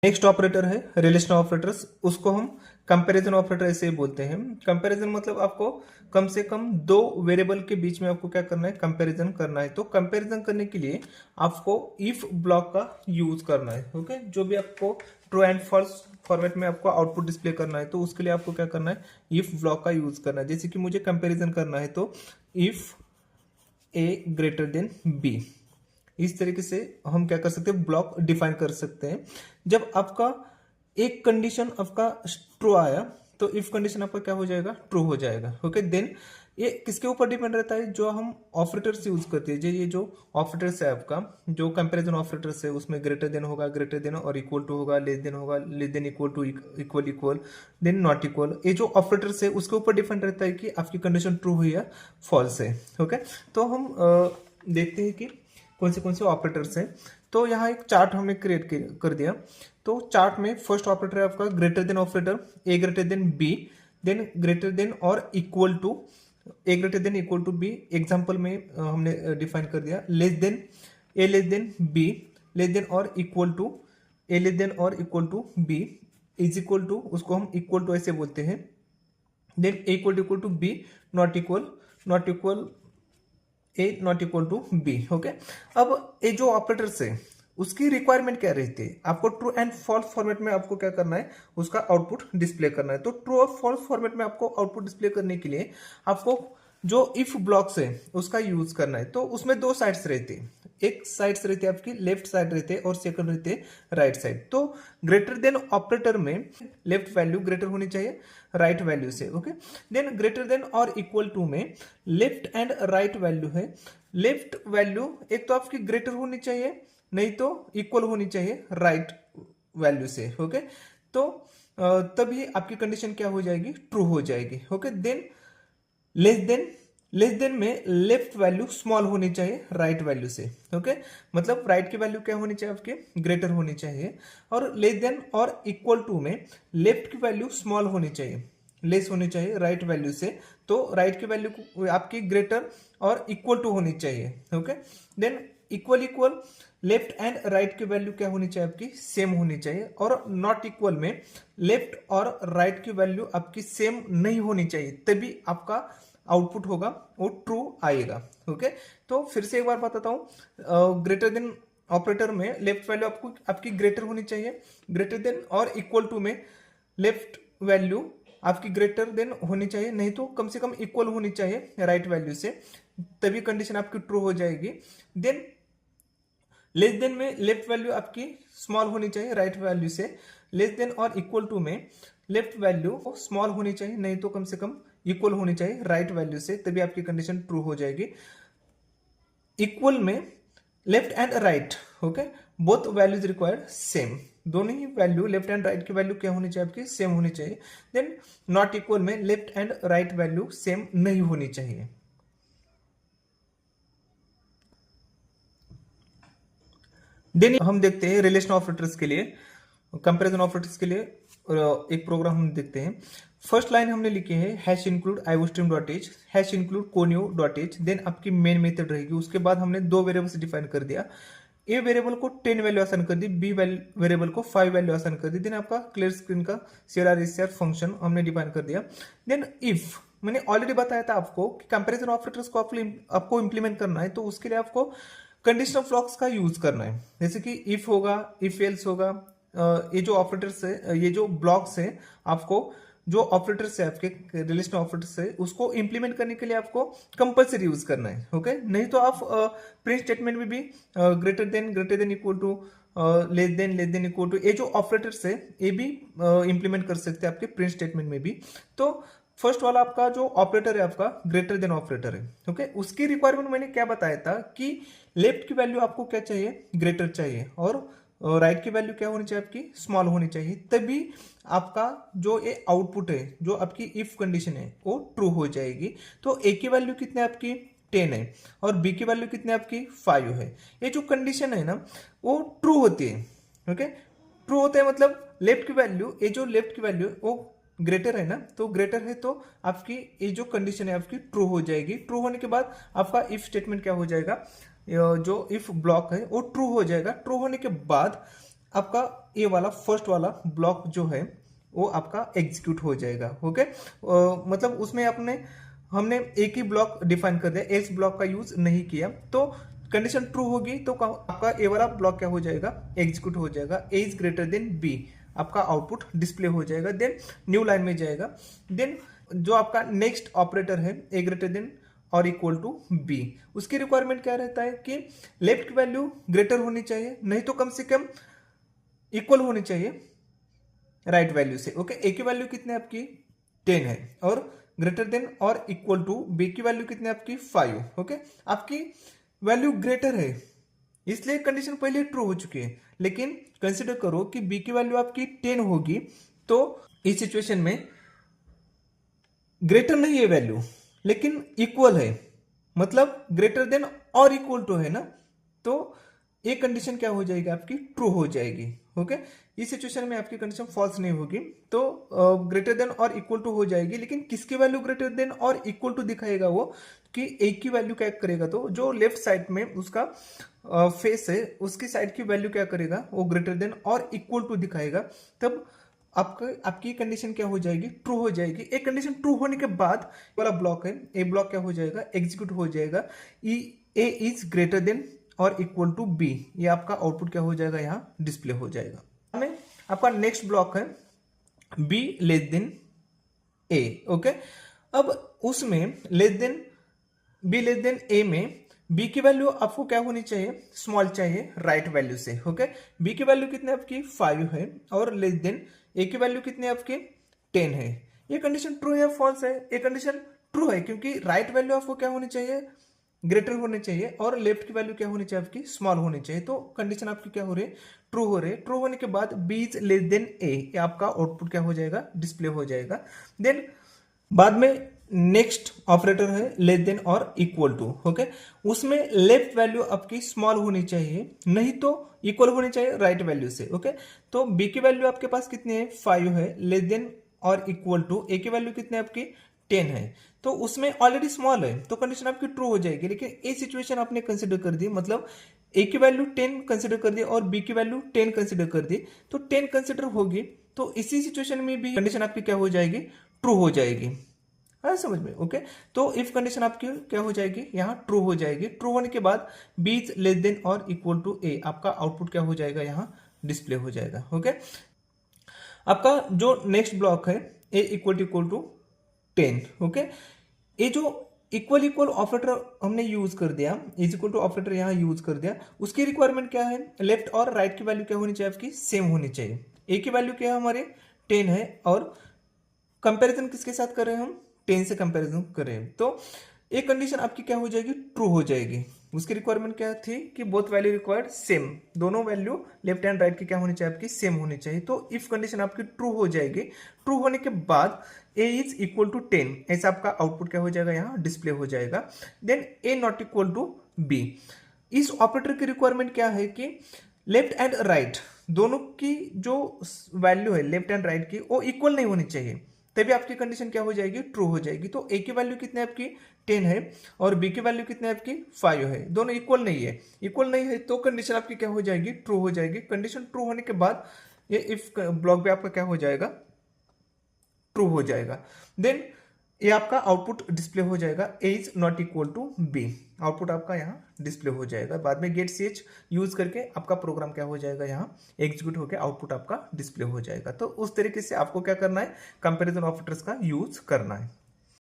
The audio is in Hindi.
नेक्स्ट ऑपरेटर है रिलेशनल ऑपरेटर्स, उसको हम कंपैरिजन ऑपरेटर ऐसे ही बोलते हैं। कंपैरिजन मतलब आपको कम से कम दो वेरिएबल के बीच में आपको क्या करना है, कंपैरिजन करना है। तो कंपैरिजन करने के लिए आपको इफ ब्लॉक का यूज करना है। ओके, जो भी आपको ट्रू एंड फॉल्स फॉर्मेट में आपको आउटपुट डिस्प्ले करना है तो उसके लिए आपको क्या करना है, इफ ब्लॉक का यूज करना है। जैसे कि मुझे कंपैरिजन करना है तो if a greater than b, इस तरीके से हम क्या कर सकते हैं, ब्लॉक डिफाइन कर सकते हैं। जब आपका एक कंडीशन आपका ट्रू आया तो इफ कंडीशन आपका क्या हो जाएगा, ट्रू हो जाएगा। ओके, देन ये किसके ऊपर डिपेंड रहता है, जो हम ऑपरेटर्स यूज करते हैं। ये जो ऑपरेटर्स है आपका, जो कंपैरिजन ऑपरेटर्स है उसमें ग्रेटर देन होगा, ग्रेटर देन और इक्वल टू होगा, लेस देन होगा, less than equal to, equal equal, then not equal. ये जो ऑपरेटर्स है उसके ऊपर डिपेंड रहता है कि आपकी कंडीशन ट्रू हुई या फॉल्स है। ओके, तो हम देखते हैं कि कौन से ऑपरेटर्स हैं। तो यहाँ एक चार्ट हमने क्रिएट कर दिया। तो चार्ट में फर्स्ट ऑपरेटर है आपका greater than operator, A greater than B, then greater than और equal to, A greater than equal to B. Example में हमने डिफाइन कर दिया less than, A less than B, less than और equal to, A less than और equal to B, is equal to, उसको हम इक्वल टू ऐसे बोलते हैं। Then A equal to B, not equal, not equal A, not equal to B. Okay, अब ये जो ऑपरेटर्स है उसकी रिक्वायरमेंट क्या रहती है, आपको ट्रू एंड फॉल्स फॉर्मेट में आपको क्या करना है, उसका आउटपुट डिस्प्ले करना है। तो ट्रू और फॉल्स फॉर्मेट में आपको आउटपुट डिस्प्ले करने के लिए आपको जो इफ ब्लॉक्स है उसका यूज करना है। तो उसमें दो साइड्स रहती है, एक साइड्स रहती है आपकी लेफ्ट साइड रहते हैं और सेकंड रहते हैं राइट साइड। तो ग्रेटर देन ऑपरेटर में लेफ्ट वैल्यू ग्रेटर होनी चाहिए राइट वैल्यू से। ओके, देन ग्रेटर देन और इक्वल टू में लेफ्ट एंड राइट वैल्यू है। लेफ्ट वैल्यू एक तो आपकी ग्रेटर होनी चाहिए, नहीं तो इक्वल होनी चाहिए राइट वैल्यू से। ओके, तो तभी आपकी कंडीशन क्या हो जाएगी, ट्रू हो जाएगी। Okay, than less than, less than में लेफ्ट वैल्यू स्मॉल होनी चाहिए राइट वैल्यू से। ओके, मतलब राइट की वैल्यू क्या होनी चाहिए आपके, ग्रेटर होनी चाहिए। और लेस देन और इक्वल टू में लेफ्ट की वैल्यू स्मॉल होनी चाहिए, लेस होनी चाहिए राइट वैल्यू से। तो राइट की वैल्यू आपकी ग्रेटर और इक्वल टू होनी चाहिए। Okay, than equal equal, left and right की वैल्यू क्या होनी चाहिए आपकी, सेम होनी चाहिए। और नॉट इक्वल में लेफ्ट और राइट की वैल्यू आपकी सेम नहीं होनी चाहिए, तभी आपका आउटपुट होगा वो ट्रू आएगा। ओके, तो फिर से एक बार बताता हूं, ग्रेटर देन ऑपरेटर में लेफ्ट वैल्यू आपको आपकी ग्रेटर होनी चाहिए, ग्रेटर देन और इक्वल टू में लेफ्ट वैल्यू आपकी ग्रेटर देन होनी चाहिए, नहीं तो कम से कम इक्वल होनी चाहिए राइट वैल्यू से, तभी कंडीशन आपकी ट्रू हो जाएगी। देन लेस देन में लेफ्ट वैल्यू आपकी स्मॉल होनी चाहिए राइट वैल्यू से, लेस देन और इक्वल टू में लेफ्ट वैल्यू स्मॉल होनी चाहिए, नहीं तो कम से कम इक्वल होनी चाहिए राइट वैल्यू से, तभी आपकी कंडीशन ट्रू हो जाएगी। इक्वल में left and right, okay, both values required same, दोनों ही वैल्यू लेफ्ट एंड राइट की वैल्यू क्या होनी चाहिए आपकी, सेम होनी चाहिए। देन नॉट इक्वल में left and right value same नहीं होनी चाहिए। देन हम देखते हैं रिलेशन ऑपरेटर्स के लिए, कंपैरिजन ऑपरेटर्स के लिए एक प्रोग्राम हम देखते हैं। फर्स्ट लाइन हमने लिखी है hash include iostream dot h, hash include conio dot h, then आपकी मेन मेथड रहेगी। उसके बाद हमने दो वेरिएबल्स डिफाइन कर दिया, ए वेरिएबल को 10 वैल्यू आसान कर दी, बी वेरिएबल को 5 वैल्यू आसान कर दी। देन आपका क्लियर स्क्रीन का CLR फंक्शन हमने डिफाइन कर दिया। देन इफ मैंने ऑलरेडी बताया था आपको कि कंपैरिजन ऑपरेटर्स को आपको इंप्लीमेंट करना है, तो उसके लिए आपको कंडीशनल ब्लॉक्स का यूज करना है। जैसे कि इफ होगा, इफ एल्स होगा, ये जो ऑपरेटर्स है, ये जो ब्लॉक्स है, आपको जो ऑपरेटर्स है आपके रिलेशनल ऑपरेटर्स है उसको इंप्लीमेंट करने के लिए आपको कंपलसरी यूज करना है। ओके, नहीं तो आप प्रिंट स्टेटमेंट में भी greater than equal to, less than equal to, ये जो ऑपरेटर्स है ये भी इंप्लीमेंट कर सकते हैं आपके प्रिंट स्टेटमेंट में भी। तो फर्स्ट वाला आपका जो ऑपरेटर है आपका ग्रेटर देन ऑपरेटर है। ओके, उसकी रिक्वायरमेंट मैंने क्या बताया था कि लेफ्ट की वैल्यू आपको क्या चाहिए, ग्रेटर चाहिए, और राइट की वैल्यू क्या होनी चाहिए आपकी, स्मॉल होनी चाहिए, तभी आपका जो ये आउटपुट है, जो आपकी इफ कंडीशन है वो ट्रू हो जाएगी। तो ए की वैल्यू कितने आपकी 10 है और बी की वैल्यू कितने आपकी 5 है। ये जो कंडीशन है ना वो ट्रू होती है। ओके, ट्रू होता है मतलब लेफ्ट की वैल्यू, ये जो लेफ्ट की वैल्यू वो ग्रेटर है ना, तो ग्रेटर है तो आपकी ये जो कंडीशन है आपकी ट्रू हो जाएगी। ट्रू होने के बाद आपका इफ स्टेटमेंट क्या हो जाएगा, जो इफ ब्लॉक है वो ट्रू हो जाएगा। ट्रू होने के बाद आपका ये वाला फर्स्ट वाला ब्लॉक जो है वो आपका एग्जीक्यूट हो जाएगा। ओके, मतलब उसमें हमने एक ही ब्लॉक डिफाइन कर दिया, एल्स ब्लॉक का यूज नहीं किया, तो कंडीशन ट्रू होगी तो आपका ए वाला ब्लॉक क्या हो जाएगा, एग्जीक्यूट हो जाएगा। A is greater than B, आपका आउटपुट डिस्प्ले हो जाएगा। देन न्यू लाइन में जाएगा। देन जो आपका नेक्स्ट ऑपरेटर है ए ग्रेटर देन और इक्वल टू बी, उसकी रिक्वायरमेंट क्या रहता है कि लेफ्ट की वैल्यू ग्रेटर होनी चाहिए, नहीं तो कम से कम इक्वल होनी चाहिए राइट वैल्यू से। ओके, ए की वैल्यू कितनी आपकी 10 है और ग्रेटर देन और इक्वल टू बी की वैल्यू कितनी आपकी 5। ओके, आपकी वैल्यू ग्रेटर है इसलिए कंडीशन पहले ट्रू हो चुकी है, लेकिन कंसिडर करो कि बी की वैल्यू आपकी 10 होगी, तो इस सिचुएशन में ग्रेटर नहीं है वैल्यू लेकिन इक्वल है, मतलब ग्रेटर देन और इक्वल टू है ना, तो ये कंडीशन क्या हो जाएगी आपकी ट्रू हो जाएगी। ओके, इस सिचुएशन में आपकी कंडीशन फॉल्स नहीं होगी, तो ग्रेटर देन और इक्वल टू हो जाएगी। लेकिन किसकी वैल्यू ग्रेटर देन और इक्वल टू दिखाएगा वो, कि ए की वैल्यू क्या करेगा, तो जो लेफ्ट साइड में उसका फेस है उसकी साइड की वैल्यू क्या करेगा, वो ग्रेटर देन और इक्वल टू दिखाएगा। तब आपकी कंडीशन क्या हो जाएगी, ट्रू हो जाएगी। एक कंडीशन ट्रू होने के बाद वाला ब्लॉक है ए ब्लॉक क्या हो जाएगा, एग्जीक्यूट हो जाएगा। ए इज ग्रेटर देन और इक्वल टू बी, ये आपका आउटपुट क्या हो जाएगा, यहाँ डिस्प्ले हो जाएगा। हमें आपका नेक्स्ट ब्लॉक है बी लेस देन ए। ओके, अब उसमें बी लेस देन ए में बी की वैल्यू आपको क्या होनी चाहिए, स्मॉल चाहिए राइट वैल्यू से। ओके, बी की वैल्यू कितनी आपकी 5 है और लेस देन ए की वैल्यू कितनी आपकी 10 है। ये कंडीशन ट्रू है या फॉल्स है, ये कंडीशन ट्रू है क्योंकि राइट वैल्यू आपको क्या होनी चाहिए, ग्रेटर होने चाहिए और लेफ्ट की वैल्यू क्या होनी चाहिए आपकी स्मॉल होनी चाहिए। तो कंडीशन आपकी क्या हो रही है, ट्रू हो रही है। ट्रू होने के बाद बी इज लेस देन ए, आपका आउटपुट क्या हो जाएगा, डिस्प्ले हो जाएगा। देन बाद में नेक्स्ट ऑपरेटर है लेस देन और इक्वल टू। ओके, उसमें लेफ्ट वैल्यू आपकी स्मॉल होनी चाहिए, नहीं तो इक्वल होनी चाहिए राइट वैल्यू से। ओके, तो बी की वैल्यू आपके पास कितनी है, 5 है, लेस देन और इक्वल टू ए की वैल्यू कितनी है आपकी 10 है, तो उसमें ऑलरेडी स्मॉल है, तो कंडीशन आपकी ट्रू हो जाएगी। लेकिन ए सिचुएशन आपने कंसिडर कर दी, मतलब ए की वैल्यू 10 कंसिडर कर दी और बी की वैल्यू 10 कंसिडर कर दी, तो 10 कंसिडर होगी, तो इसी सिचुएशन में भी कंडीशन आपकी क्या हो जाएगी, ट्रू हो जाएगी। हाँ समझ में। ओके, तो इफ कंडीशन आपकी क्या हो जाएगी, यहाँ ट्रू हो जाएगी। ट्रू होने के बाद बी इज लेस देन और इक्वल टू ए, आपका आउटपुट क्या हो जाएगा, यहाँ डिस्प्ले हो जाएगा। ओके, आपका जो नेक्स्ट ब्लॉक है ए इक्वल टू 10। ओके, ये जो इक्वल ऑपरेटर हमने यूज कर दिया, इज इक्वल टू ऑपरेटर यहाँ यूज कर दिया, उसकी रिक्वायरमेंट क्या है, लेफ्ट और राइट की वैल्यू क्या होनी चाहिए आपकी सेम होनी चाहिए। ए की वैल्यू क्या है हमारे 10 है और कंपैरिजन किसके साथ कर रहे हैं हम, 10 से कंपैरिजन कर रहे हैं, तो एक कंडीशन आपकी क्या हो जाएगी, ट्रू हो जाएगी। उसकी रिक्वायरमेंट क्या थी कि बोथ वैल्यू रिक्वायर्ड सेम, दोनों वैल्यू लेफ्ट एंड राइट की क्या होनी चाहिए आपकी सेम होनी चाहिए। तो इफ कंडीशन आपकी ट्रू हो जाएगी, ट्रू होने के बाद ए इज इक्वल टू 10, ऐसा आपका आउटपुट क्या हो जाएगा, यहाँ डिस्प्ले हो जाएगा। Then a not equal to b, इस ऑपरेटर की रिक्वायरमेंट क्या है कि लेफ्ट एंड राइट दोनों की जो वैल्यू है लेफ्ट एंड राइट की वो इक्वल नहीं होनी चाहिए, तभी आपकी कंडीशन क्या हो जाएगी, ट्रू हो जाएगी। तो ए की वैल्यू कितनी आपकी 10 है और बी की वैल्यू कितनी आपकी 5 है, दोनों इक्वल नहीं है। इक्वल नहीं है तो कंडीशन आपकी क्या हो जाएगी, ट्रू हो जाएगी। कंडीशन ट्रू होने के बाद ये इफ ब्लॉक भी आपका क्या हो जाएगा, ट्रू हो जाएगा। देन ये आपका आउटपुट डिस्प्ले हो जाएगा, A is not equal to B, output आपका यहाँ डिस्प्ले हो जाएगा। बाद में गेट ch यूज करके आपका प्रोग्राम क्या हो जाएगा, यहाँ एग्जीक्यूट होकर आउटपुट आपका डिस्प्ले हो जाएगा। तो उस तरीके से आपको क्या करना है, कंपैरिजन ऑपरेटर्स का यूज करना है।